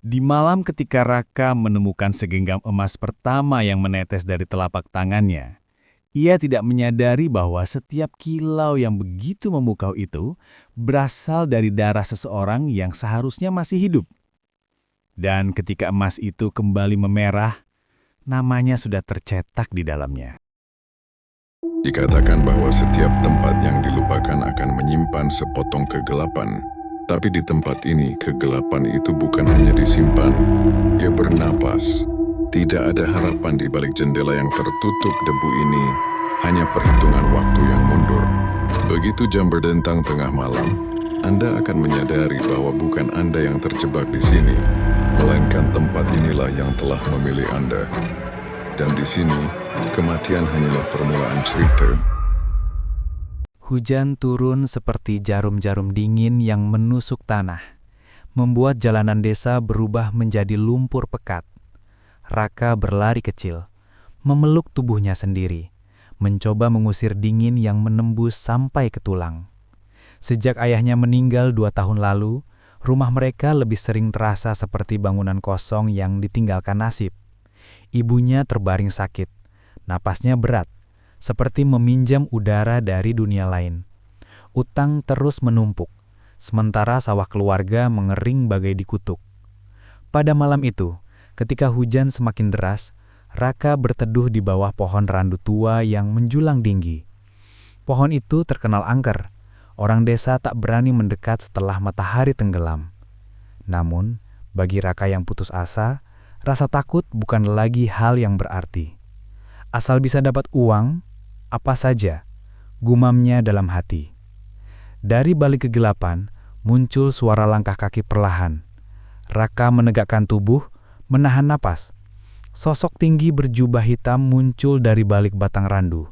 Di malam ketika Raka menemukan segenggam emas pertama yang menetes dari telapak tangannya, ia tidak menyadari bahwa setiap kilau yang begitu memukau itu berasal dari darah seseorang yang seharusnya masih hidup. Dan ketika emas itu kembali memerah, namanya sudah tercetak di dalamnya. Dikatakan bahwa setiap tempat yang dilupakan akan menyimpan sepotong kegelapan. Tapi di tempat ini, kegelapan itu bukan hanya disimpan, ia bernapas. Tidak ada harapan di balik jendela yang tertutup debu ini, hanya perhitungan waktu yang mundur. Begitu jam berdentang tengah malam, Anda akan menyadari bahwa bukan Anda yang terjebak di sini, melainkan tempat inilah yang telah memilih Anda. Dan di sini, kematian hanyalah permulaan cerita. Hujan turun seperti jarum-jarum dingin yang menusuk tanah, membuat jalanan desa berubah menjadi lumpur pekat. Raka berlari kecil, memeluk tubuhnya sendiri, mencoba mengusir dingin yang menembus sampai ke tulang. Sejak ayahnya meninggal 2 tahun lalu, rumah mereka lebih sering terasa seperti bangunan kosong yang ditinggalkan nasib. Ibunya terbaring sakit, napasnya berat, seperti meminjam udara dari dunia lain. Utang terus menumpuk, sementara sawah keluarga mengering bagai dikutuk. Pada malam itu, ketika hujan semakin deras, Raka berteduh di bawah pohon randu tua yang menjulang tinggi. Pohon itu terkenal angker. Orang desa tak berani mendekat setelah matahari tenggelam. Namun, bagi Raka yang putus asa, rasa takut bukan lagi hal yang berarti. Asal bisa dapat uang, apa saja, gumamnya dalam hati. Dari balik kegelapan, muncul suara langkah kaki perlahan. Raka menegakkan tubuh, menahan napas. Sosok tinggi berjubah hitam muncul dari balik batang randu.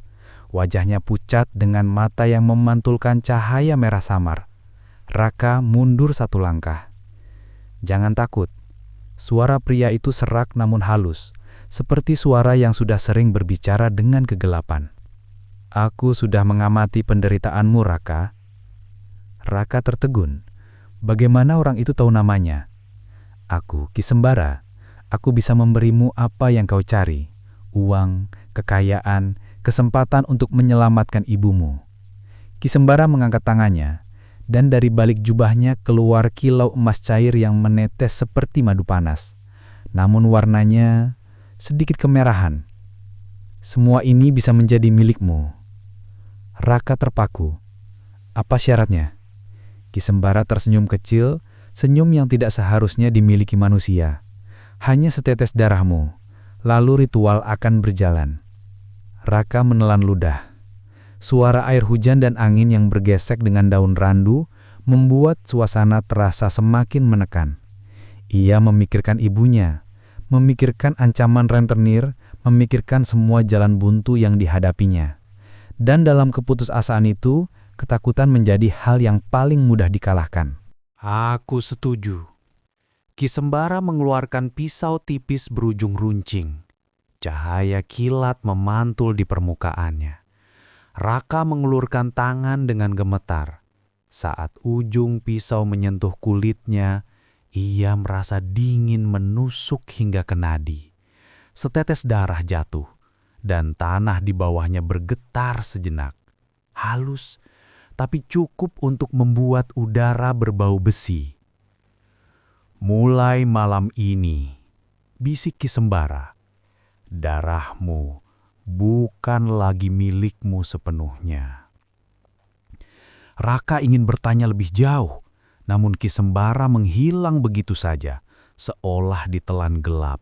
Wajahnya pucat dengan mata yang memantulkan cahaya merah samar. Raka mundur 1 langkah. Jangan takut. Suara pria itu serak namun halus, seperti suara yang sudah sering berbicara dengan kegelapan. Aku sudah mengamati penderitaanmu, Raka. Raka tertegun. Bagaimana orang itu tahu namanya? Aku, Ki Sembara. Aku bisa memberimu apa yang kau cari. Uang, kekayaan, kesempatan untuk menyelamatkan ibumu. Ki Sembara mengangkat tangannya, dan dari balik jubahnya keluar kilau emas cair yang menetes seperti madu panas. Namun warnanya sedikit kemerahan. Semua ini bisa menjadi milikmu. Raka terpaku. Apa syaratnya? Ki Sembara tersenyum kecil, senyum yang tidak seharusnya dimiliki manusia. Hanya setetes darahmu, lalu ritual akan berjalan. Raka menelan ludah. Suara air hujan dan angin yang bergesek dengan daun randu membuat suasana terasa semakin menekan. Ia memikirkan ibunya, memikirkan ancaman rentenir, memikirkan semua jalan buntu yang dihadapinya. Dan dalam keputusasaan itu, ketakutan menjadi hal yang paling mudah dikalahkan. Aku setuju. Ki Sembara mengeluarkan pisau tipis berujung runcing. Cahaya kilat memantul di permukaannya. Raka mengulurkan tangan dengan gemetar. Saat ujung pisau menyentuh kulitnya, ia merasa dingin menusuk hingga ke nadi. Setetes darah jatuh, dan tanah di bawahnya bergetar sejenak. Halus, tapi cukup untuk membuat udara berbau besi. Mulai malam ini, bisik Ki Sembara, darahmu bukan lagi milikmu sepenuhnya. Raka ingin bertanya lebih jauh, namun Ki Sembara menghilang begitu saja, seolah ditelan gelap.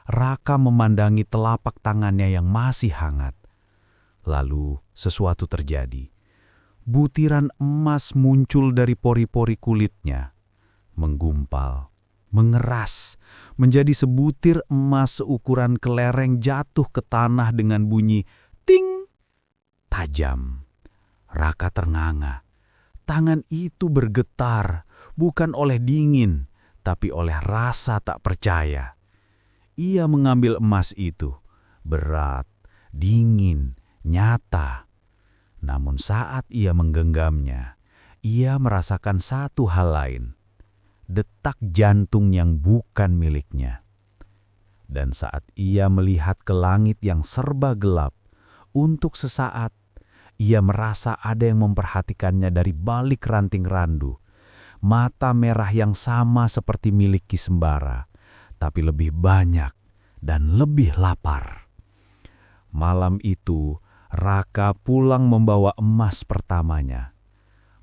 Raka memandangi telapak tangannya yang masih hangat. Lalu sesuatu terjadi. Butiran emas muncul dari pori-pori kulitnya, menggumpal, mengeras, menjadi sebutir emas seukuran kelereng jatuh ke tanah dengan bunyi ting, tajam. Raka ternganga. Tangan itu bergetar, bukan oleh dingin, tapi oleh rasa tak percaya. Ia mengambil emas itu, berat, dingin, nyata. Namun saat ia menggenggamnya, ia merasakan satu hal lain. detak jantung yang bukan miliknya. Dan saat ia melihat ke langit yang serba gelap, untuk sesaat ia merasa ada yang memperhatikannya dari balik ranting randu. Mata merah yang sama seperti milik Ki Sembara, tapi lebih banyak dan lebih lapar. Malam itu, Raka pulang membawa emas pertamanya.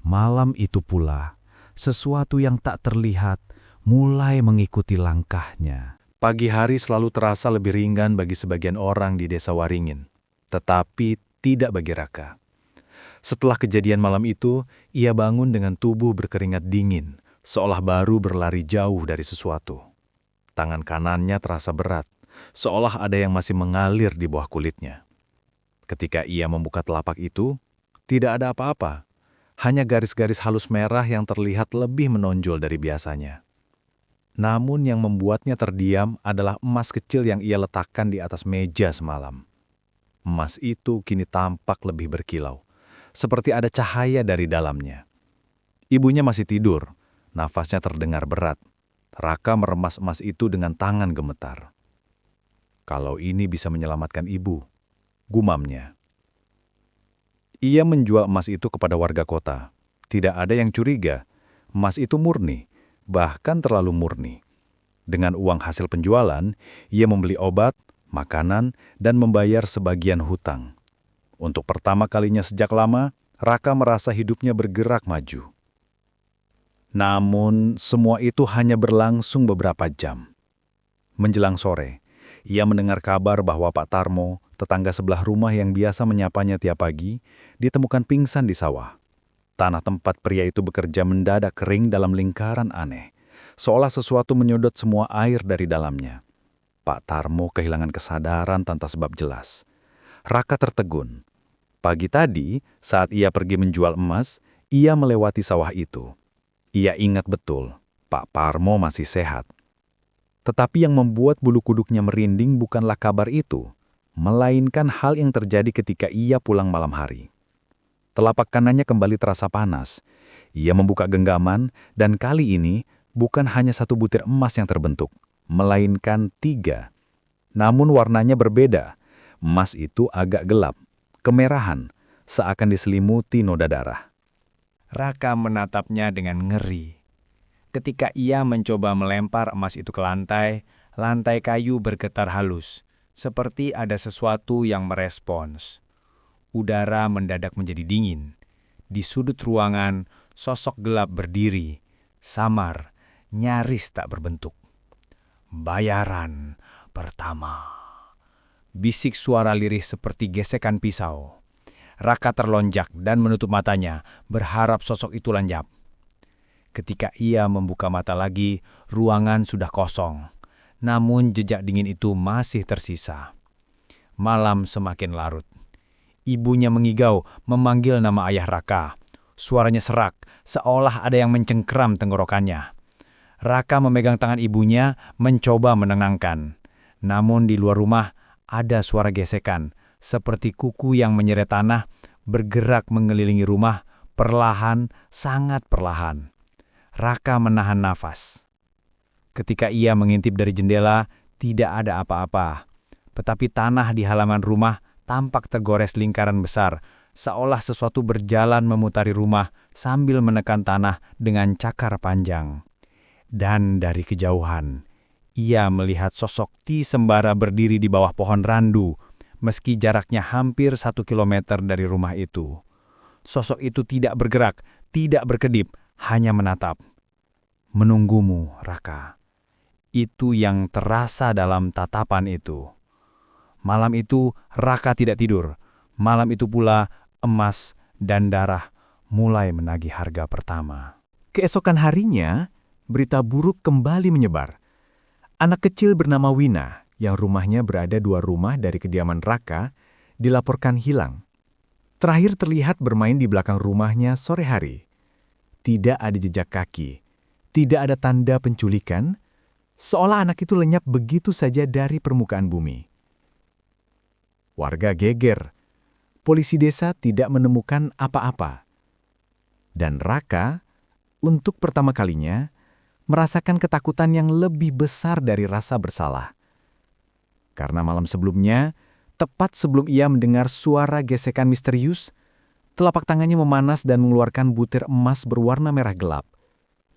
Malam itu pula, sesuatu yang tak terlihat mulai mengikuti langkahnya. Pagi hari selalu terasa lebih ringan bagi sebagian orang di desa Waringin, tetapi tidak bagi Raka. Setelah kejadian malam itu, ia bangun dengan tubuh berkeringat dingin, seolah baru berlari jauh dari sesuatu. Tangan kanannya terasa berat, seolah ada yang masih mengalir di bawah kulitnya. Ketika ia membuka telapak itu, tidak ada apa-apa, hanya garis-garis halus merah yang terlihat lebih menonjol dari biasanya. Namun yang membuatnya terdiam adalah emas kecil yang ia letakkan di atas meja semalam. Emas itu kini tampak lebih berkilau, seperti ada cahaya dari dalamnya. Ibunya masih tidur, nafasnya terdengar berat. Raka meremas emas itu dengan tangan gemetar. Kalau ini bisa menyelamatkan ibu, gumamnya. Ia menjual emas itu kepada warga kota. Tidak ada yang curiga. Emas itu murni, bahkan terlalu murni. Dengan uang hasil penjualan, ia membeli obat, makanan, dan membayar sebagian hutang. Untuk pertama kalinya sejak lama, Raka merasa hidupnya bergerak maju. Namun, semua itu hanya berlangsung beberapa jam. Menjelang sore, ia mendengar kabar bahwa Pak Tarmo, tetangga sebelah rumah yang biasa menyapanya tiap pagi, ditemukan pingsan di sawah. Tanah tempat pria itu bekerja mendadak kering dalam lingkaran aneh, seolah sesuatu menyedot semua air dari dalamnya. Pak Tarmo kehilangan kesadaran tanpa sebab jelas. Raka tertegun. Pagi tadi, saat ia pergi menjual emas, ia melewati sawah itu. Ia ingat betul, Pak Tarmo masih sehat. Tetapi yang membuat bulu kuduknya merinding bukanlah kabar itu, melainkan hal yang terjadi ketika ia pulang malam hari. Telapak kanannya kembali terasa panas. Ia membuka genggaman, dan kali ini bukan hanya satu butir emas yang terbentuk, melainkan 3. Namun warnanya berbeda. Emas itu agak gelap, kemerahan, seakan diselimuti noda darah. Raka menatapnya dengan ngeri. Ketika ia mencoba melempar emas itu ke lantai, lantai kayu bergetar halus, seperti ada sesuatu yang merespons. Udara mendadak menjadi dingin. Di sudut ruangan, sosok gelap berdiri, samar, nyaris tak berbentuk. Bayaran pertama. Bisik suara lirih seperti gesekan pisau. Raka terlonjak dan menutup matanya, berharap sosok itu lenyap. Ketika ia membuka mata lagi, ruangan sudah kosong. Namun jejak dingin itu masih tersisa. Malam semakin larut. Ibunya mengigau, memanggil nama ayah Raka. Suaranya serak, seolah ada yang mencengkeram tenggorokannya. Raka memegang tangan ibunya, mencoba menenangkan. Namun di luar rumah ada suara gesekan, seperti kuku yang menyeret tanah, bergerak mengelilingi rumah, perlahan, sangat perlahan. Raka menahan nafas. Ketika ia mengintip dari jendela, tidak ada apa-apa. Tetapi tanah di halaman rumah tampak tergores lingkaran besar, seolah sesuatu berjalan memutari rumah sambil menekan tanah dengan cakar panjang. Dan dari kejauhan, ia melihat sosok Ki Sembara berdiri di bawah pohon randu, meski jaraknya hampir 1 kilometer dari rumah itu. Sosok itu tidak bergerak, tidak berkedip, hanya menatap. Menunggumu, Raka. Itu yang terasa dalam tatapan itu. Malam itu Raka tidak tidur. Malam itu pula emas dan darah mulai menagih harga pertama. Keesokan harinya, berita buruk kembali menyebar. Anak kecil bernama Wina, yang rumahnya berada 2 rumah dari kediaman Raka, dilaporkan hilang. Terakhir terlihat bermain di belakang rumahnya sore hari. Tidak ada jejak kaki, tidak ada tanda penculikan, seolah anak itu lenyap begitu saja dari permukaan bumi. Warga geger. Polisi desa tidak menemukan apa-apa. Dan Raka, untuk pertama kalinya, merasakan ketakutan yang lebih besar dari rasa bersalah. Karena malam sebelumnya, tepat sebelum ia mendengar suara gesekan misterius, telapak tangannya memanas dan mengeluarkan butir emas berwarna merah gelap.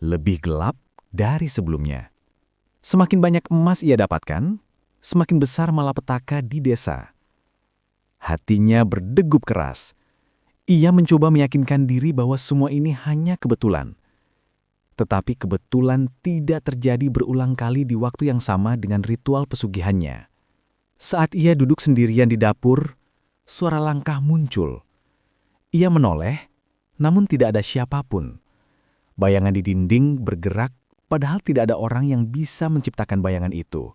Lebih gelap dari sebelumnya. Semakin banyak emas ia dapatkan, semakin besar malapetaka di desa. Hatinya berdegup keras. Ia mencoba meyakinkan diri bahwa semua ini hanya kebetulan. Tetapi kebetulan tidak terjadi berulang kali di waktu yang sama dengan ritual pesugihannya. Saat ia duduk sendirian di dapur, suara langkah muncul. Ia menoleh, namun tidak ada siapapun. Bayangan di dinding bergerak, padahal tidak ada orang yang bisa menciptakan bayangan itu.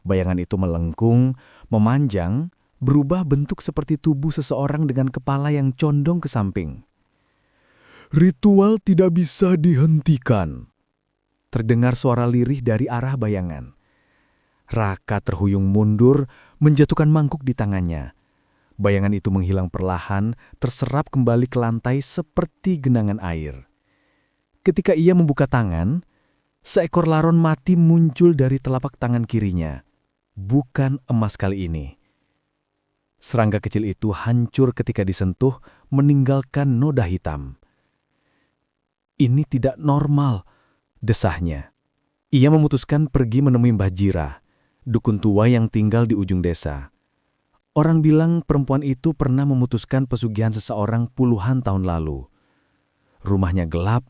Bayangan itu melengkung, memanjang, berubah bentuk seperti tubuh seseorang dengan kepala yang condong ke samping. "Ritual tidak bisa dihentikan," terdengar suara lirih dari arah bayangan. Raka terhuyung mundur, menjatuhkan mangkuk di tangannya. Bayangan itu menghilang perlahan, terserap kembali ke lantai seperti genangan air. Ketika ia membuka tangan, seekor laron mati muncul dari telapak tangan kirinya. Bukan emas kali ini. Serangga kecil itu hancur ketika disentuh, meninggalkan noda hitam. "Ini tidak normal," desahnya. Ia memutuskan pergi menemui Mbah Jirah, dukun tua yang tinggal di ujung desa. Orang bilang perempuan itu pernah memutuskan pesugihan seseorang puluhan tahun lalu. Rumahnya gelap,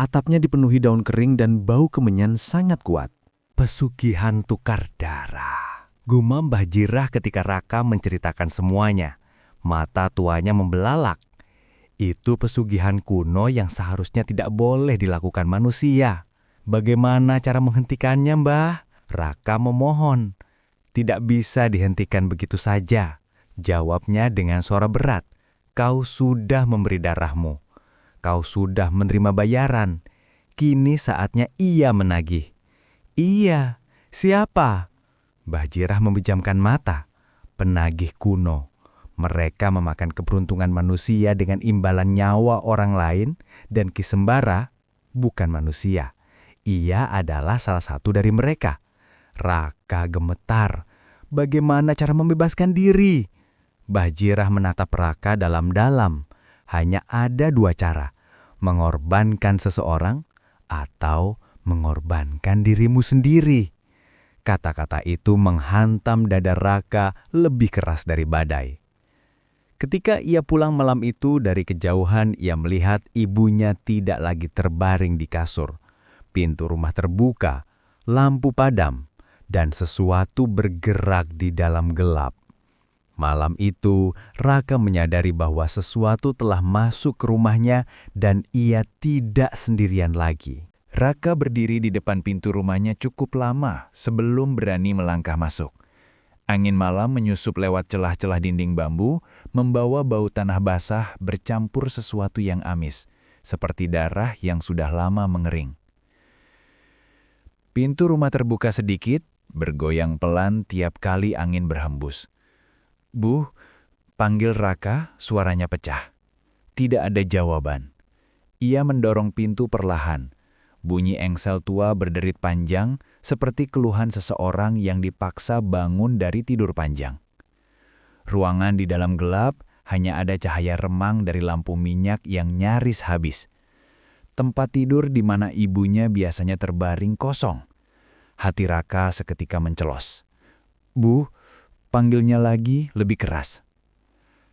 atapnya dipenuhi daun kering dan bau kemenyan sangat kuat. Pesugihan tukar darah. Gumam Mbah Jirah ketika Raka menceritakan semuanya. Mata tuanya membelalak. Itu pesugihan kuno yang seharusnya tidak boleh dilakukan manusia. Bagaimana cara menghentikannya, Mbah? Raka memohon. Tidak bisa dihentikan begitu saja. Jawabnya dengan suara berat. Kau sudah memberi darahmu. Kau sudah menerima bayaran. Kini saatnya ia menagih. Iya, siapa? Mbah Jirah memejamkan mata. Penagih kuno. Mereka memakan keberuntungan manusia dengan imbalan nyawa orang lain, dan Ki Sembara bukan manusia. Ia adalah salah satu dari mereka. Raka gemetar. Bagaimana cara membebaskan diri? Mbah Jirah menatap Raka dalam-dalam. Hanya ada dua cara. Mengorbankan seseorang atau mengorbankan dirimu sendiri. Kata-kata itu menghantam dada Raka lebih keras dari badai. Ketika ia pulang malam itu dari kejauhan, ia melihat ibunya tidak lagi terbaring di kasur. Pintu rumah terbuka, lampu padam, dan sesuatu bergerak di dalam gelap. Malam itu, Raka menyadari bahwa sesuatu telah masuk ke rumahnya dan ia tidak sendirian lagi. Raka berdiri di depan pintu rumahnya cukup lama sebelum berani melangkah masuk. Angin malam menyusup lewat celah-celah dinding bambu, membawa bau tanah basah bercampur sesuatu yang amis, seperti darah yang sudah lama mengering. Pintu rumah terbuka sedikit, bergoyang pelan tiap kali angin berhembus. "Bu," panggil Raka, suaranya pecah. Tidak ada jawaban. Ia mendorong pintu perlahan. Bunyi engsel tua berderit panjang, seperti keluhan seseorang yang dipaksa bangun dari tidur panjang. Ruangan di dalam gelap, hanya ada cahaya remang dari lampu minyak yang nyaris habis. Tempat tidur di mana ibunya biasanya terbaring kosong. Hati Raka seketika mencelos. "Bu," panggilnya lagi lebih keras.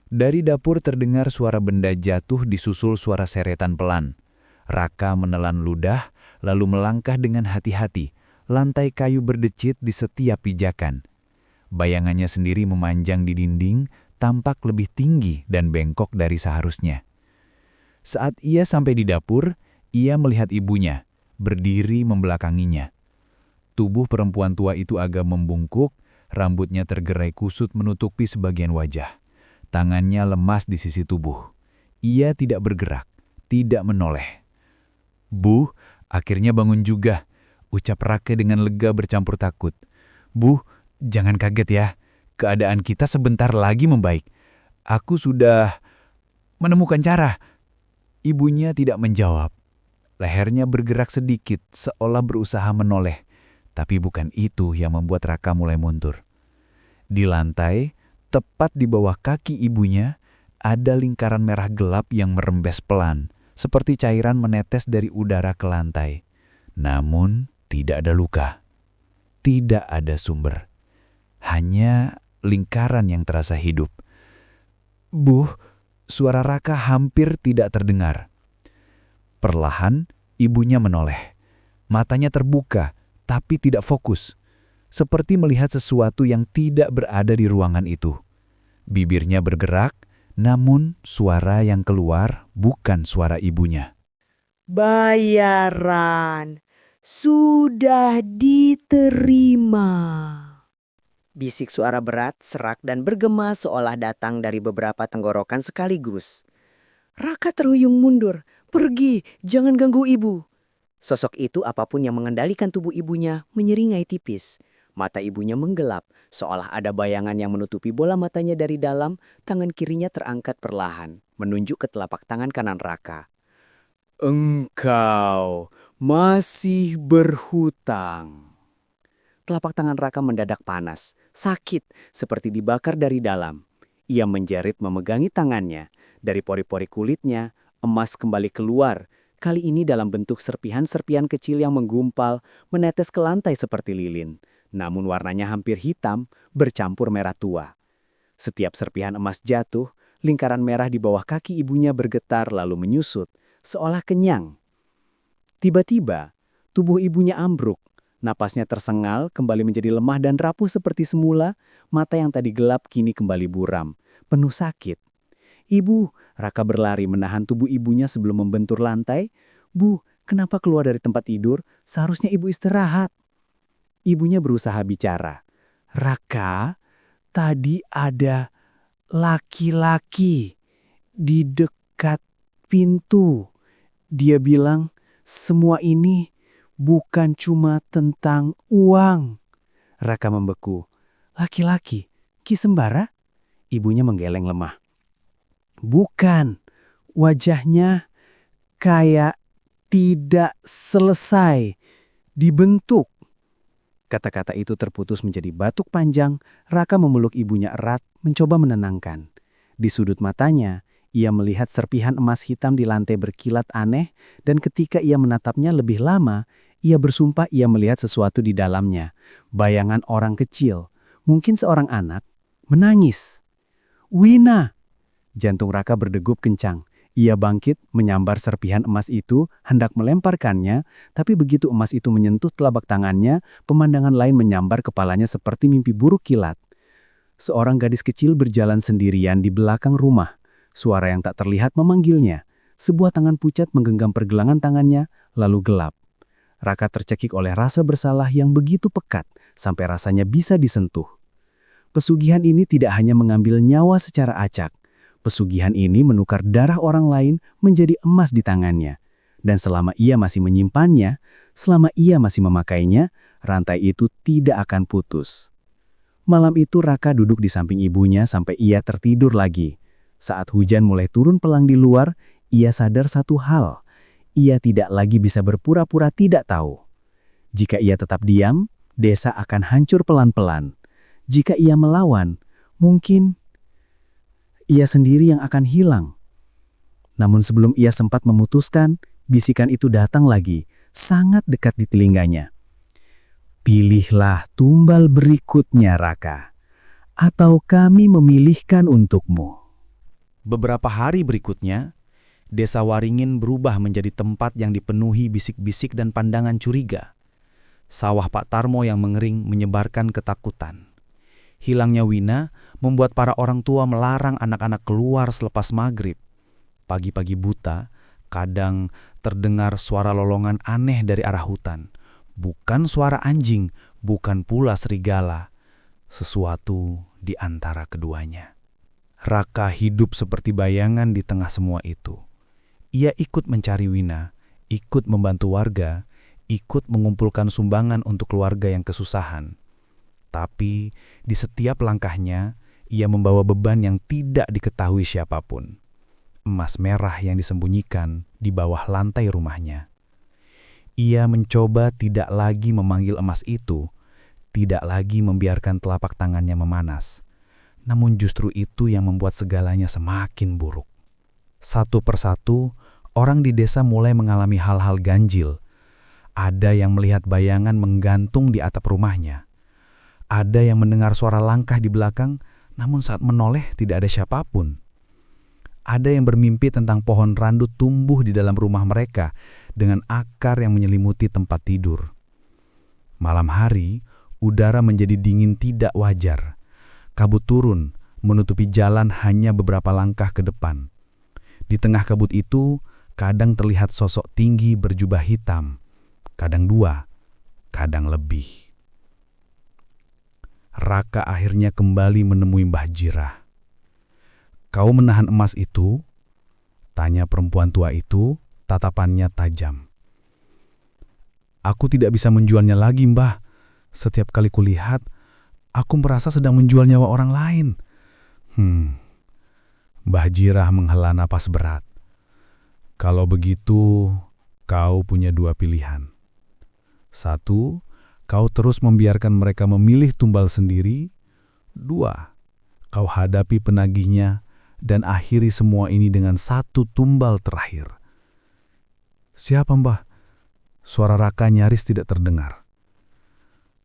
Dari dapur terdengar suara benda jatuh disusul suara seretan pelan. Raka menelan ludah, lalu melangkah dengan hati-hati. Lantai kayu berdecit di setiap pijakan. Bayangannya sendiri memanjang di dinding, tampak lebih tinggi dan bengkok dari seharusnya. Saat ia sampai di dapur, ia melihat ibunya, berdiri membelakanginya. Tubuh perempuan tua itu agak membungkuk, rambutnya tergerai kusut menutupi sebagian wajah. Tangannya lemas di sisi tubuh. Ia tidak bergerak, tidak menoleh. "Bu," akhirnya bangun juga, ucap Raka dengan lega bercampur takut. "Bu, jangan kaget ya. Keadaan kita sebentar lagi membaik. Aku sudah menemukan cara." Ibunya tidak menjawab. Lehernya bergerak sedikit, seolah berusaha menoleh. Tapi bukan itu yang membuat Raka mulai mundur. Di lantai, tepat di bawah kaki ibunya, ada lingkaran merah gelap yang merembes pelan, seperti cairan menetes dari udara ke lantai. Namun, tidak ada luka. Tidak ada sumber. Hanya lingkaran yang terasa hidup. "Bu," suara Raka hampir tidak terdengar. Perlahan, ibunya menoleh. Matanya terbuka, tapi tidak fokus. Seperti melihat sesuatu yang tidak berada di ruangan itu. Bibirnya bergerak, namun suara yang keluar bukan suara ibunya. Bayaran sudah diterima. Bisik suara berat, serak dan bergema seolah datang dari beberapa tenggorokan sekaligus. Raka terhuyung mundur. "Pergi, jangan ganggu ibu." Sosok itu apapun yang mengendalikan tubuh ibunya menyeringai tipis. Mata ibunya menggelap, seolah ada bayangan yang menutupi bola matanya dari dalam. Tangan kirinya terangkat perlahan, menunjuk ke telapak tangan kanan Raka. "Engkau masih berhutang." Telapak tangan Raka mendadak panas, sakit, seperti dibakar dari dalam. Ia menjerit memegangi tangannya. Dari pori-pori kulitnya, emas kembali keluar, kali ini dalam bentuk serpihan-serpihan kecil yang menggumpal, menetes ke lantai seperti lilin. Namun warnanya hampir hitam, bercampur merah tua. Setiap serpihan emas jatuh, lingkaran merah di bawah kaki ibunya bergetar lalu menyusut, seolah kenyang. Tiba-tiba, tubuh ibunya ambruk. Napasnya tersengal, kembali menjadi lemah dan rapuh seperti semula. Mata yang tadi gelap kini kembali buram, penuh sakit. "Ibu," Raka berlari menahan tubuh ibunya sebelum membentur lantai. "Bu, kenapa keluar dari tempat tidur? Seharusnya ibu istirahat." Ibunya berusaha bicara. "Raka, tadi ada laki-laki di dekat pintu. Dia bilang semua ini bukan cuma tentang uang." Raka membeku. "Laki-laki? Ki Sembara?" Ibunya menggeleng lemah. "Bukan, wajahnya kayak tidak selesai dibentuk." Kata-kata itu terputus menjadi batuk panjang. Raka memeluk ibunya erat, mencoba menenangkan. Di sudut matanya, ia melihat serpihan emas hitam di lantai berkilat aneh, dan ketika ia menatapnya lebih lama, ia bersumpah ia melihat sesuatu di dalamnya. Bayangan orang kecil, mungkin seorang anak, menangis. "Wina!" Jantung Raka berdegup kencang. Ia bangkit, menyambar serpihan emas itu, hendak melemparkannya, tapi begitu emas itu menyentuh telapak tangannya, pemandangan lain menyambar kepalanya seperti mimpi buruk kilat. Seorang gadis kecil berjalan sendirian di belakang rumah. Suara yang tak terlihat memanggilnya. Sebuah tangan pucat menggenggam pergelangan tangannya, lalu gelap. Raka tercekik oleh rasa bersalah yang begitu pekat, sampai rasanya bisa disentuh. Pesugihan ini tidak hanya mengambil nyawa secara acak. Pesugihan ini menukar darah orang lain menjadi emas di tangannya. Dan selama ia masih menyimpannya, selama ia masih memakainya, rantai itu tidak akan putus. Malam itu Raka duduk di samping ibunya sampai ia tertidur lagi. Saat hujan mulai turun pelang di luar, ia sadar satu hal. Ia tidak lagi bisa berpura-pura tidak tahu. Jika ia tetap diam, desa akan hancur pelan-pelan. Jika ia melawan, mungkin ia sendiri yang akan hilang. Namun sebelum ia sempat memutuskan, bisikan itu datang lagi, sangat dekat di telinganya. "Pilihlah tumbal berikutnya, Raka, atau kami memilihkan untukmu." Beberapa hari berikutnya, Desa Waringin berubah menjadi tempat yang dipenuhi bisik-bisik dan pandangan curiga. Sawah Pak Tarmo yang mengering menyebarkan ketakutan. Hilangnya Wina membuat para orang tua melarang anak-anak keluar selepas maghrib. Pagi-pagi buta, kadang terdengar suara lolongan aneh dari arah hutan. Bukan suara anjing, bukan pula serigala. Sesuatu di antara keduanya. Raka hidup seperti bayangan di tengah semua itu. Ia ikut mencari Wina, ikut membantu warga, ikut mengumpulkan sumbangan untuk keluarga yang kesusahan. Tapi di setiap langkahnya, ia membawa beban yang tidak diketahui siapapun. Emas merah yang disembunyikan di bawah lantai rumahnya. Ia mencoba tidak lagi memanggil emas itu, tidak lagi membiarkan telapak tangannya memanas. Namun justru itu yang membuat segalanya semakin buruk. Satu persatu, orang di desa mulai mengalami hal-hal ganjil. Ada yang melihat bayangan menggantung di atap rumahnya. Ada yang mendengar suara langkah di belakang, namun saat menoleh tidak ada siapapun. Ada yang bermimpi tentang pohon randu tumbuh di dalam rumah mereka dengan akar yang menyelimuti tempat tidur. Malam hari, udara menjadi dingin tidak wajar. Kabut turun, menutupi jalan hanya beberapa langkah ke depan. Di tengah kabut itu, kadang terlihat sosok tinggi berjubah hitam. Kadang dua, kadang lebih. Raka akhirnya kembali menemui Mbah Jirah. "Kau menahan emas itu?" tanya perempuan tua itu, tatapannya tajam. "Aku tidak bisa menjualnya lagi, Mbah. Setiap kali kulihat, aku merasa sedang menjual nyawa orang lain." Mbah Jirah menghela napas berat. "Kalau begitu, kau punya dua pilihan. Satu, kau terus membiarkan mereka memilih tumbal sendiri. Dua, kau hadapi penagihnya dan akhiri semua ini dengan satu tumbal terakhir." "Siapa, Mbah?" Suara Raka nyaris tidak terdengar.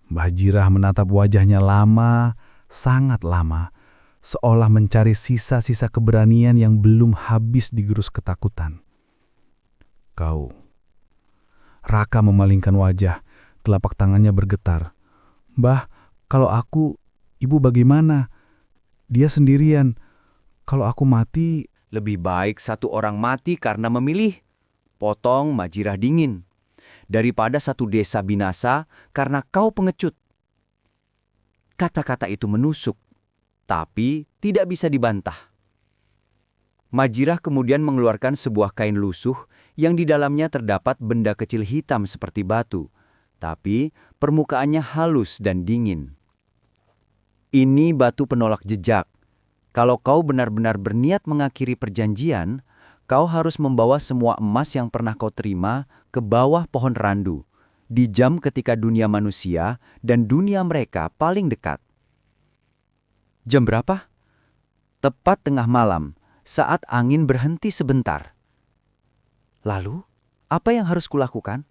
Mbah Jirah menatap wajahnya lama, sangat lama, seolah mencari sisa-sisa keberanian yang belum habis digerus ketakutan. "Kau." Raka memalingkan wajah, telapak tangannya bergetar. "Mbah, kalau aku, ibu bagaimana? Dia sendirian. Kalau aku mati..." Lebih baik satu orang mati karena memilih, potong Mbah Jirah dingin, daripada satu desa binasa karena kau pengecut. Kata-kata itu menusuk, tapi tidak bisa dibantah. Mbah Jirah kemudian mengeluarkan sebuah kain lusuh yang di dalamnya terdapat benda kecil hitam seperti batu, tapi permukaannya halus dan dingin. "Ini batu penolak jejak. Kalau kau benar-benar berniat mengakhiri perjanjian, kau harus membawa semua emas yang pernah kau terima ke bawah pohon randu, di jam ketika dunia manusia dan dunia mereka paling dekat." "Jam berapa?" "Tepat tengah malam, saat angin berhenti sebentar." "Lalu, apa yang harus kulakukan?"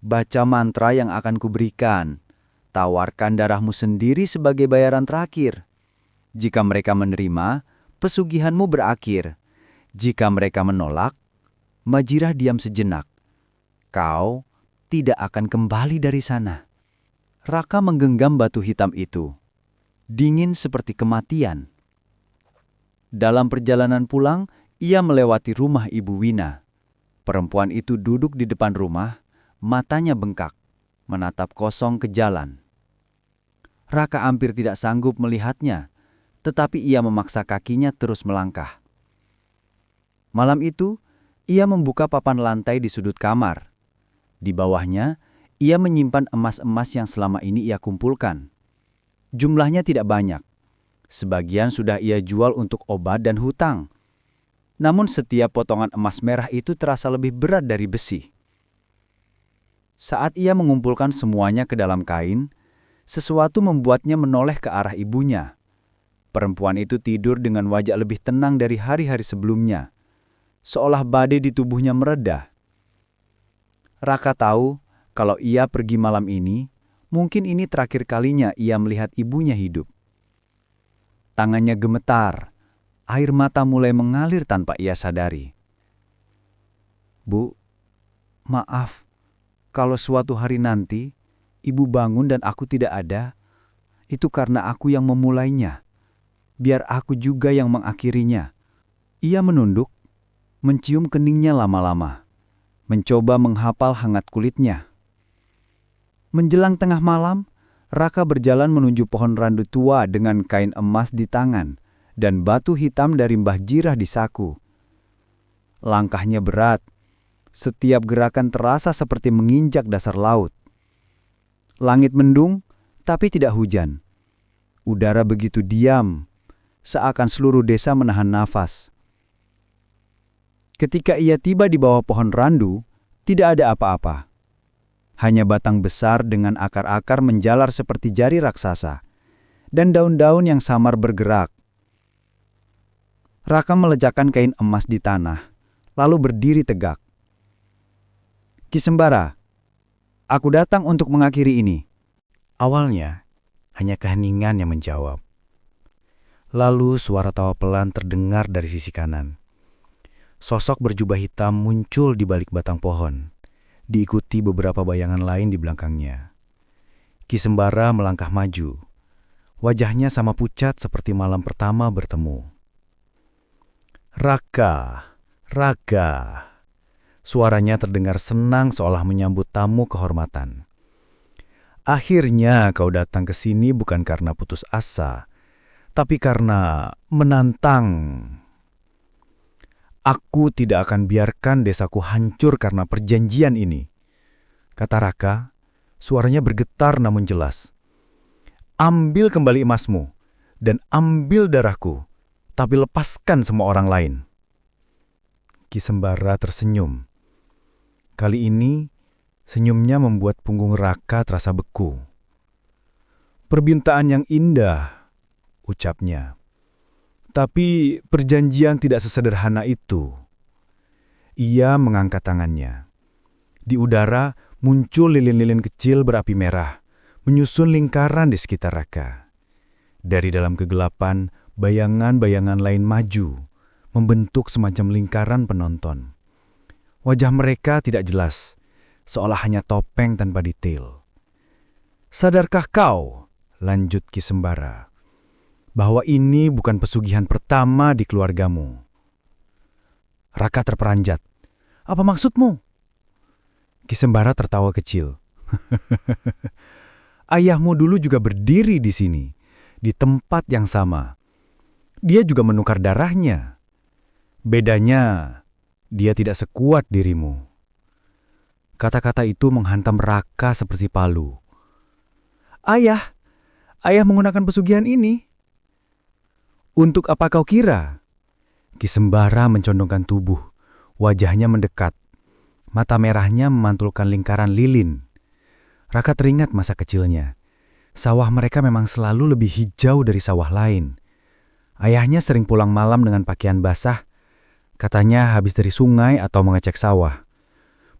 "Baca mantra yang akan kuberikan. Tawarkan darahmu sendiri sebagai bayaran terakhir. Jika mereka menerima, pesugihanmu berakhir. Jika mereka menolak..." Mbah Jirah diam sejenak. "Kau tidak akan kembali dari sana." Raka menggenggam batu hitam itu, dingin seperti kematian. Dalam perjalanan pulang, ia melewati rumah Ibu Wina. Perempuan itu duduk di depan rumah, matanya bengkak, menatap kosong ke jalan. Raka hampir tidak sanggup melihatnya, tetapi ia memaksa kakinya terus melangkah. Malam itu, ia membuka papan lantai di sudut kamar. Di bawahnya, ia menyimpan emas-emas yang selama ini ia kumpulkan. Jumlahnya tidak banyak. Sebagian sudah ia jual untuk obat dan hutang. Namun setiap potongan emas merah itu terasa lebih berat dari besi. Saat ia mengumpulkan semuanya ke dalam kain, sesuatu membuatnya menoleh ke arah ibunya. Perempuan itu tidur dengan wajah lebih tenang dari hari-hari sebelumnya, seolah badai di tubuhnya mereda. Raka tahu kalau ia pergi malam ini, mungkin ini terakhir kalinya ia melihat ibunya hidup. Tangannya gemetar, air mata mulai mengalir tanpa ia sadari. "Bu, maaf, kalau suatu hari nanti ibu bangun dan aku tidak ada, itu karena aku yang memulainya. Biar aku juga yang mengakhirinya." Ia menunduk, mencium keningnya lama-lama, mencoba menghapal hangat kulitnya. Menjelang tengah malam, Raka berjalan menuju pohon randu tua dengan kain emas di tangan dan batu hitam dari Mbah Jirah di saku. Langkahnya berat, setiap gerakan terasa seperti menginjak dasar laut. Langit mendung, tapi tidak hujan. Udara begitu diam, seakan seluruh desa menahan nafas. Ketika ia tiba di bawah pohon randu, tidak ada apa-apa. Hanya batang besar dengan akar-akar menjalar seperti jari raksasa, dan daun-daun yang samar bergerak. Raka meletakkan kain emas di tanah, lalu berdiri tegak. Ki Sembara, aku datang untuk mengakhiri ini. Awalnya, hanya keheningan yang menjawab. Lalu suara tawa pelan terdengar dari sisi kanan. Sosok berjubah hitam muncul di balik batang pohon, diikuti beberapa bayangan lain di belakangnya. Ki Sembara melangkah maju. Wajahnya sama pucat seperti malam pertama bertemu. Raka, Raka. Suaranya terdengar senang seolah menyambut tamu kehormatan. Akhirnya kau datang ke sini bukan karena putus asa, tapi karena menantang. Aku tidak akan biarkan desaku hancur karena perjanjian ini, kata Raka. Suaranya bergetar namun jelas. Ambil kembali emasmu dan ambil darahku, tapi lepaskan semua orang lain. Ki Sembara tersenyum. Kali ini senyumnya membuat punggung Raka terasa beku. Permintaan yang indah, ucapnya. Tapi perjanjian tidak sesederhana itu. Ia mengangkat tangannya. Di udara muncul lilin-lilin kecil berapi merah, menyusun lingkaran di sekitar Raka. Dari dalam kegelapan, bayangan-bayangan lain maju, membentuk semacam lingkaran penonton. Wajah mereka tidak jelas, seolah hanya topeng tanpa detail. Sadarkah kau, lanjut Ki Sembara, bahwa ini bukan pesugihan pertama di keluargamu? Raka terperanjat. Apa maksudmu? Ki Sembara tertawa kecil. Ayahmu dulu juga berdiri di sini, di tempat yang sama. Dia juga menukar darahnya. Bedanya, dia tidak sekuat dirimu. Kata-kata itu menghantam Raka seperti palu. Ayah menggunakan pesugihan ini. Untuk apa kau kira? Ki Sembara mencondongkan tubuh, wajahnya mendekat. Mata merahnya memantulkan lingkaran lilin. Raka teringat masa kecilnya. Sawah mereka memang selalu lebih hijau dari sawah lain. Ayahnya sering pulang malam dengan pakaian basah. Katanya habis dari sungai atau mengecek sawah.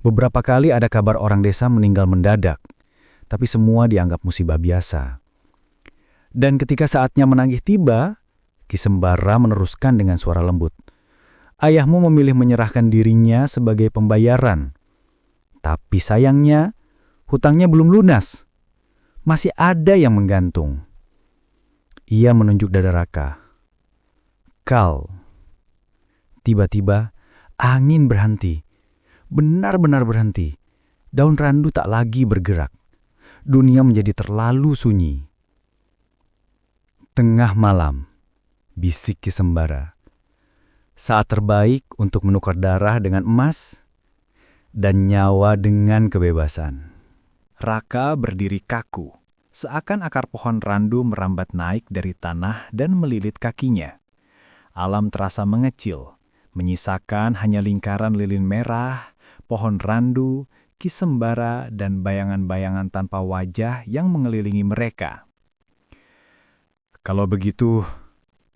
Beberapa kali ada kabar orang desa meninggal mendadak. Tapi semua dianggap musibah biasa. Dan ketika saatnya menagih tiba, Ki Sembara meneruskan dengan suara lembut. Ayahmu memilih menyerahkan dirinya sebagai pembayaran. Tapi sayangnya, hutangnya belum lunas. Masih ada yang menggantung. Ia menunjuk dada Raka. Kal. Tiba-tiba, angin berhenti. Benar-benar berhenti. Daun randu tak lagi bergerak. Dunia menjadi terlalu sunyi. Tengah malam, bisik Ki Sembara. Saat terbaik untuk menukar darah dengan emas dan nyawa dengan kebebasan. Raka berdiri kaku, seakan akar pohon randu merambat naik dari tanah dan melilit kakinya. Alam terasa mengecil, menyisakan hanya lingkaran lilin merah, pohon randu, Ki Sembara, dan bayangan-bayangan tanpa wajah yang mengelilingi mereka. Kalau begitu,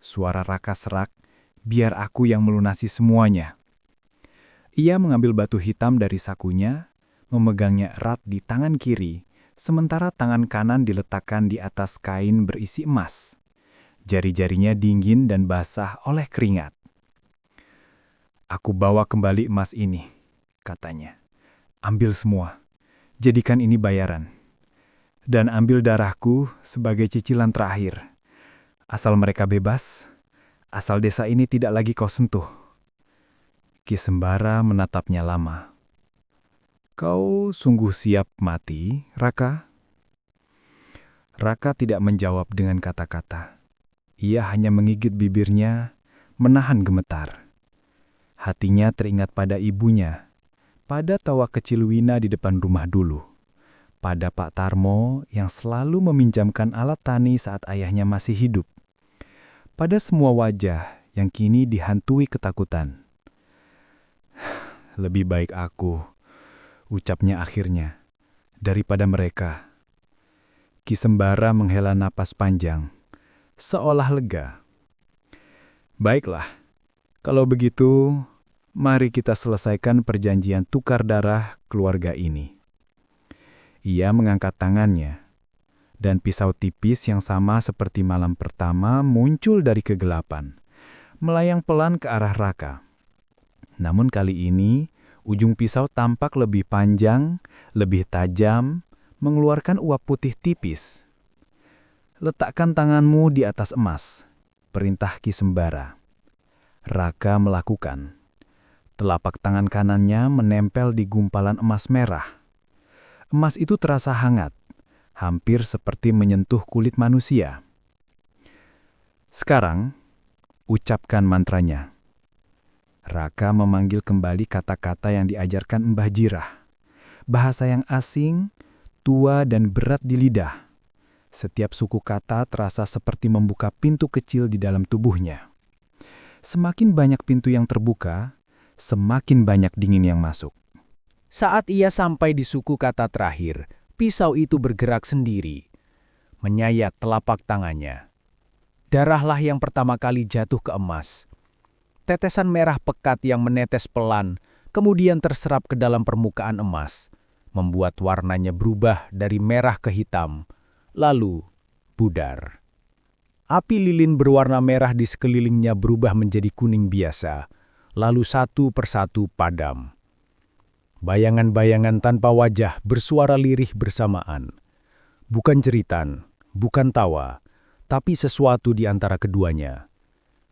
suara Raka serak, biar aku yang melunasi semuanya. Ia mengambil batu hitam dari sakunya, memegangnya erat di tangan kiri, sementara tangan kanan diletakkan di atas kain berisi emas. Jari-jarinya dingin dan basah oleh keringat. Aku bawa kembali emas ini, katanya. Ambil semua, jadikan ini bayaran. Dan ambil darahku sebagai cicilan terakhir. Asal mereka bebas, asal desa ini tidak lagi kau sentuh. Ki Sembara menatapnya lama. Kau sungguh siap mati, Raka? Raka tidak menjawab dengan kata-kata. Ia hanya menggigit bibirnya, menahan gemetar. Hatinya teringat pada ibunya, pada tawa kecil Wina di depan rumah dulu, pada Pak Tarmo yang selalu meminjamkan alat tani saat ayahnya masih hidup, pada semua wajah yang kini dihantui ketakutan. Lebih baik aku, ucapnya akhirnya, daripada mereka. Ki Sembara menghela napas panjang, seolah lega. Baiklah, kalau begitu, mari kita selesaikan perjanjian tukar darah keluarga ini. Ia mengangkat tangannya, dan pisau tipis yang sama seperti malam pertama muncul dari kegelapan, melayang pelan ke arah Raka. Namun kali ini, ujung pisau tampak lebih panjang, lebih tajam, mengeluarkan uap putih tipis. Letakkan tanganmu di atas emas, perintah Ki Sembara. Raka melakukan. Telapak tangan kanannya menempel di gumpalan emas merah. Emas itu terasa hangat, hampir seperti menyentuh kulit manusia. Sekarang, ucapkan mantranya. Raka memanggil kembali kata-kata yang diajarkan Mbah Jirah. Bahasa yang asing, tua dan berat di lidah. Setiap suku kata terasa seperti membuka pintu kecil di dalam tubuhnya. Semakin banyak pintu yang terbuka, semakin banyak dingin yang masuk. Saat ia sampai di suku kata terakhir, pisau itu bergerak sendiri, menyayat telapak tangannya. Darahlah yang pertama kali jatuh ke emas. Tetesan merah pekat yang menetes pelan, kemudian terserap ke dalam permukaan emas, membuat warnanya berubah dari merah ke hitam, lalu pudar. Api lilin berwarna merah di sekelilingnya berubah menjadi kuning biasa, lalu satu persatu padam. Bayangan-bayangan tanpa wajah bersuara lirih bersamaan. Bukan jeritan, bukan tawa, tapi sesuatu di antara keduanya.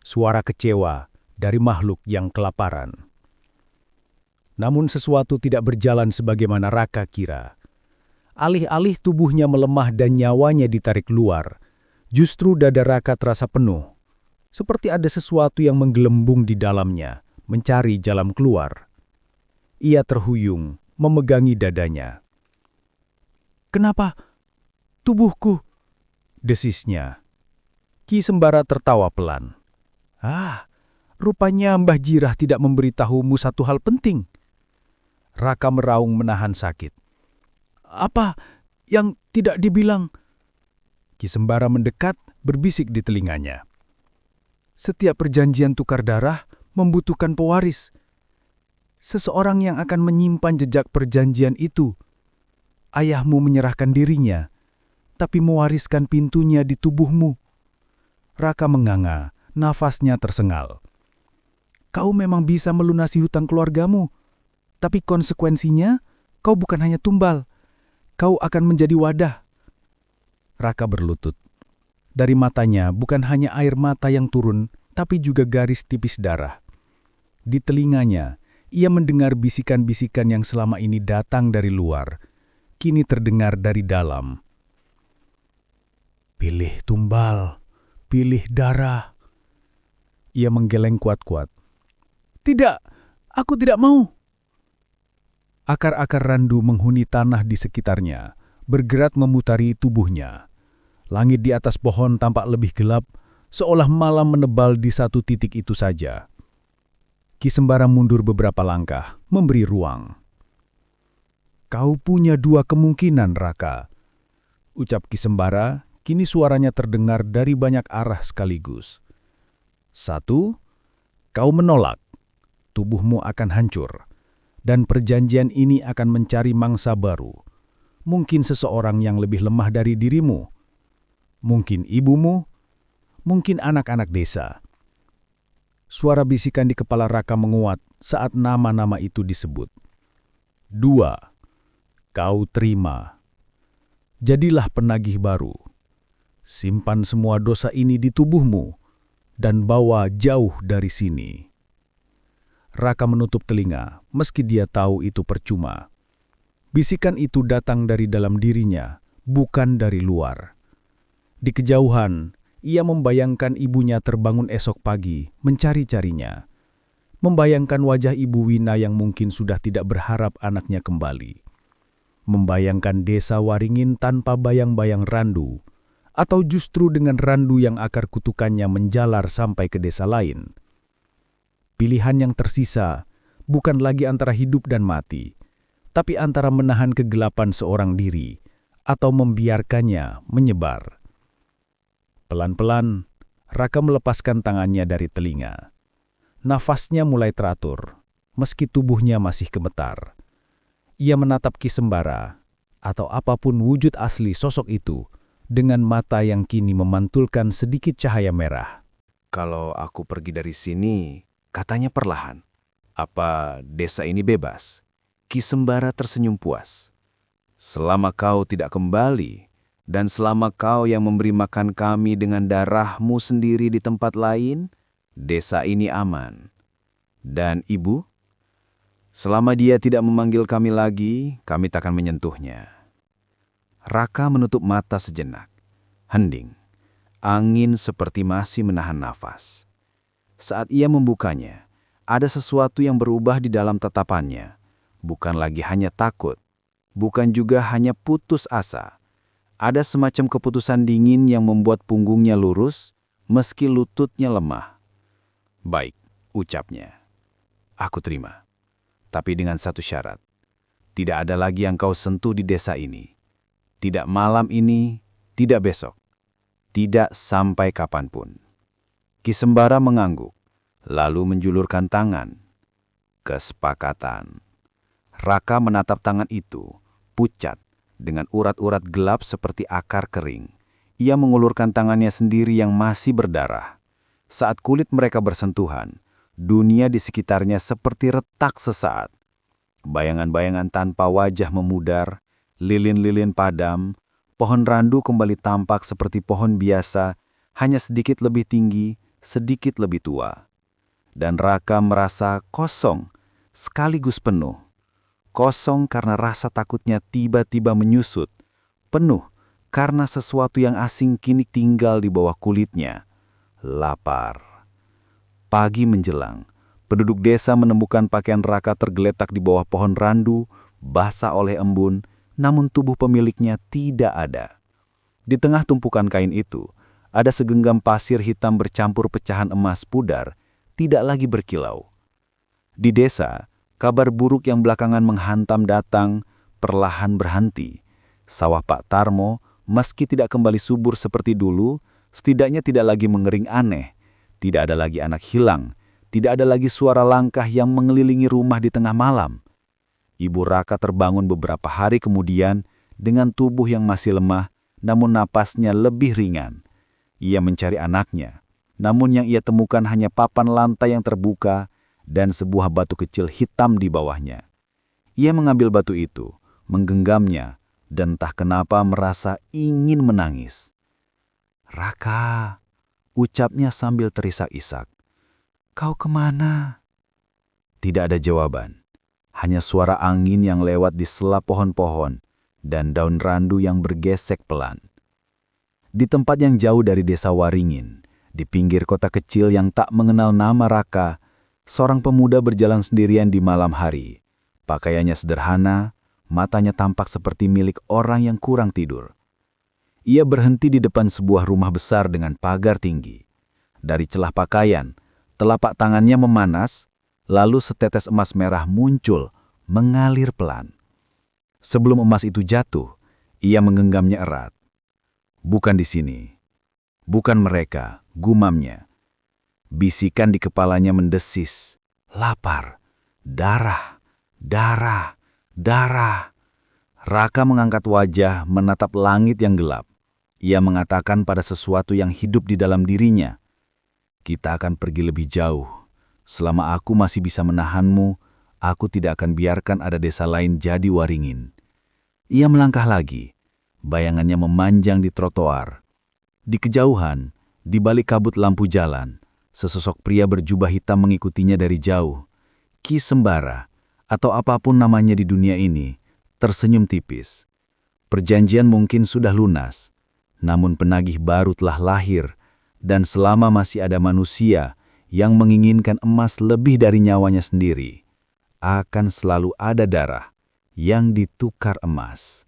Suara kecewa dari makhluk yang kelaparan. Namun sesuatu tidak berjalan sebagaimana Raka kira. Alih-alih tubuhnya melemah dan nyawanya ditarik keluar, justru dada Raka terasa penuh. Seperti ada sesuatu yang menggelembung di dalamnya, mencari jalan keluar. Ia terhuyung, memegangi dadanya. "Kenapa? Tubuhku!" desisnya. Ki Sembara tertawa pelan. Rupanya Mbah Jirah tidak memberitahumu satu hal penting." Raka meraung menahan sakit. "Apa yang tidak dibilang?" Ki Sembara mendekat, berbisik di telinganya. "Setiap perjanjian tukar darah membutuhkan pewaris. Seseorang yang akan menyimpan jejak perjanjian itu. Ayahmu menyerahkan dirinya, tapi mewariskan pintunya di tubuhmu." Raka menganga, nafasnya tersengal. "Kau memang bisa melunasi hutang keluargamu, tapi konsekuensinya kau bukan hanya tumbal, kau akan menjadi wadah." Raka berlutut. Dari matanya bukan hanya air mata yang turun, tapi juga garis tipis darah. Di telinganya, ia mendengar bisikan-bisikan yang selama ini datang dari luar, kini terdengar dari dalam. "Pilih tumbal, pilih darah." Ia menggeleng kuat-kuat. "Tidak, aku tidak mau." Akar-akar randu menghuni tanah di sekitarnya, bergerak memutari tubuhnya. Langit di atas pohon tampak lebih gelap, seolah malam menebal di satu titik itu saja. Ki Sembara mundur beberapa langkah, memberi ruang. "Kau punya dua kemungkinan, Raka," ucap Ki Sembara, kini suaranya terdengar dari banyak arah sekaligus. "Satu, kau menolak, tubuhmu akan hancur, dan perjanjian ini akan mencari mangsa baru. Mungkin seseorang yang lebih lemah dari dirimu, mungkin ibumu, mungkin anak-anak desa." Suara bisikan di kepala Raka menguat saat nama-nama itu disebut. "Dua, kau terima. Jadilah penagih baru. Simpan semua dosa ini di tubuhmu dan bawa jauh dari sini." Raka menutup telinga, meski dia tahu itu percuma. Bisikan itu datang dari dalam dirinya, bukan dari luar. Di kejauhan, ia membayangkan ibunya terbangun esok pagi, mencari-carinya. Membayangkan wajah Ibu Wina yang mungkin sudah tidak berharap anaknya kembali. Membayangkan desa Waringin tanpa bayang-bayang randu, atau justru dengan randu yang akar kutukannya menjalar sampai ke desa lain. Pilihan yang tersisa bukan lagi antara hidup dan mati, tapi antara menahan kegelapan seorang diri atau membiarkannya menyebar. Pelan-pelan, Raka melepaskan tangannya dari telinga. Nafasnya mulai teratur, meski tubuhnya masih gemetar. Ia menatap Ki Sembara, atau apapun wujud asli sosok itu, dengan mata yang kini memantulkan sedikit cahaya merah. Kalau aku pergi dari sini, katanya perlahan. Apa desa ini bebas? Ki Sembara tersenyum puas. Selama kau tidak kembali, dan selama kau yang memberi makan kami dengan darahmu sendiri di tempat lain, desa ini aman. Dan ibu? Selama dia tidak memanggil kami lagi, kami takkan menyentuhnya. Raka menutup mata sejenak. Hening. Angin seperti masih menahan nafas. Saat ia membukanya, ada sesuatu yang berubah di dalam tatapannya. Bukan lagi hanya takut, bukan juga hanya putus asa. Ada semacam keputusan dingin yang membuat punggungnya lurus, meski lututnya lemah. Baik, ucapnya. Aku terima. Tapi dengan satu syarat. Tidak ada lagi yang kau sentuh di desa ini. Tidak malam ini, tidak besok. Tidak sampai kapanpun. Ki Sembara mengangguk, lalu menjulurkan tangan. Kesepakatan. Raka menatap tangan itu, pucat, dengan urat-urat gelap seperti akar kering. Ia mengulurkan tangannya sendiri yang masih berdarah. Saat kulit mereka bersentuhan, dunia di sekitarnya seperti retak sesaat. Bayangan-bayangan tanpa wajah memudar, lilin-lilin padam, pohon randu kembali tampak seperti pohon biasa, hanya sedikit lebih tinggi, sedikit lebih tua. Dan Raka merasa kosong, sekaligus penuh. Kosong karena rasa takutnya tiba-tiba menyusut, penuh karena sesuatu yang asing kini tinggal di bawah kulitnya. Lapar. Pagi menjelang, penduduk desa menemukan pakaian Raka tergeletak di bawah pohon randu, basah oleh embun, namun tubuh pemiliknya tidak ada. Di tengah tumpukan kain itu, ada segenggam pasir hitam bercampur pecahan emas pudar, tidak lagi berkilau. Di desa, kabar buruk yang belakangan menghantam datang, perlahan berhenti. Sawah Pak Tarmo, meski tidak kembali subur seperti dulu, setidaknya tidak lagi mengering aneh. Tidak ada lagi anak hilang, tidak ada lagi suara langkah yang mengelilingi rumah di tengah malam. Ibu Raka terbangun beberapa hari kemudian dengan tubuh yang masih lemah, namun napasnya lebih ringan. Ia mencari anaknya, namun yang ia temukan hanya papan lantai yang terbuka, dan sebuah batu kecil hitam di bawahnya. Ia mengambil batu itu, menggenggamnya, dan entah kenapa merasa ingin menangis. "Raka," ucapnya sambil terisak-isak. "Kau kemana?" Tidak ada jawaban, hanya suara angin yang lewat di sela pohon-pohon dan daun randu yang bergesek pelan. Di tempat yang jauh dari desa Waringin, di pinggir kota kecil yang tak mengenal nama Raka, seorang pemuda berjalan sendirian di malam hari. Pakaiannya sederhana, matanya tampak seperti milik orang yang kurang tidur. Ia berhenti di depan sebuah rumah besar dengan pagar tinggi. Dari celah pakaian, telapak tangannya memanas, lalu setetes emas merah muncul, mengalir pelan. Sebelum emas itu jatuh, ia menggenggamnya erat. "Bukan di sini. Bukan mereka," gumamnya. Bisikan di kepalanya mendesis. Lapar. Darah. Darah. Darah. Raka mengangkat wajah, menatap langit yang gelap. Ia mengatakan pada sesuatu yang hidup di dalam dirinya, "Kita akan pergi lebih jauh. Selama aku masih bisa menahanmu, aku tidak akan biarkan ada desa lain jadi Waringin." Ia melangkah lagi. Bayangannya memanjang di trotoar. Di kejauhan, di balik kabut lampu jalan, sesosok pria berjubah hitam mengikutinya dari jauh. Ki Sembara, atau apapun namanya di dunia ini, tersenyum tipis. Perjanjian mungkin sudah lunas, namun penagih baru telah lahir, dan selama masih ada manusia yang menginginkan emas lebih dari nyawanya sendiri, akan selalu ada darah yang ditukar emas.